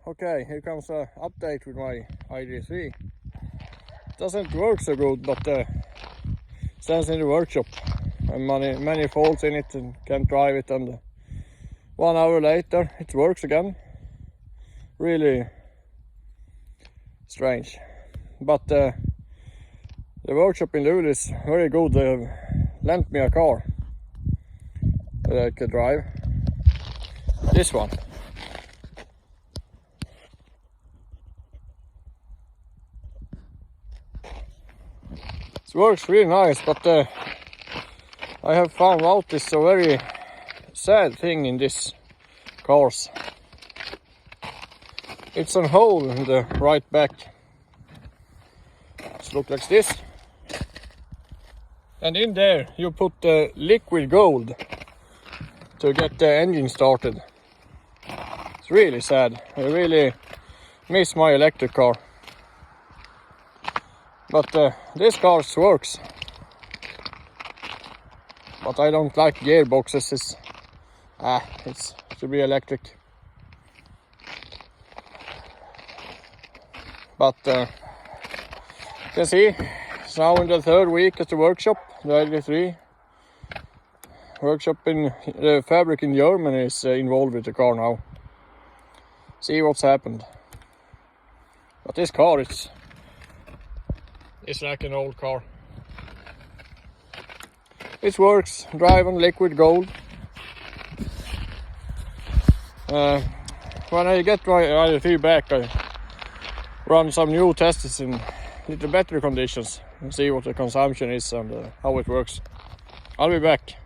Okay, here comes an update with my Id3. Doesn't work so good, but stands in the workshop and many faults in it and can't drive it, and 1 hour later it works again. Really strange. But the workshop in Luleå is very good. They have lent me a car that I could drive. This one. It works really nice, but I have found out this a very sad thing in this cars. It's a hole in the right back. It looks like this. And in there you put the liquid gold to get the engine started. It's really sad. I really miss my electric car. But this car works. But I don't like gearboxes. It should be electric. But you can see it's now in the third week at the workshop. The Id3 workshop in the fabric in Germany is involved with the car now. See what's happened. But this car it's like an old car. It works, drive on liquid gold. When I get my Id3 back, I run some new tests in little better conditions and see what the consumption is and how it works. I'll be back.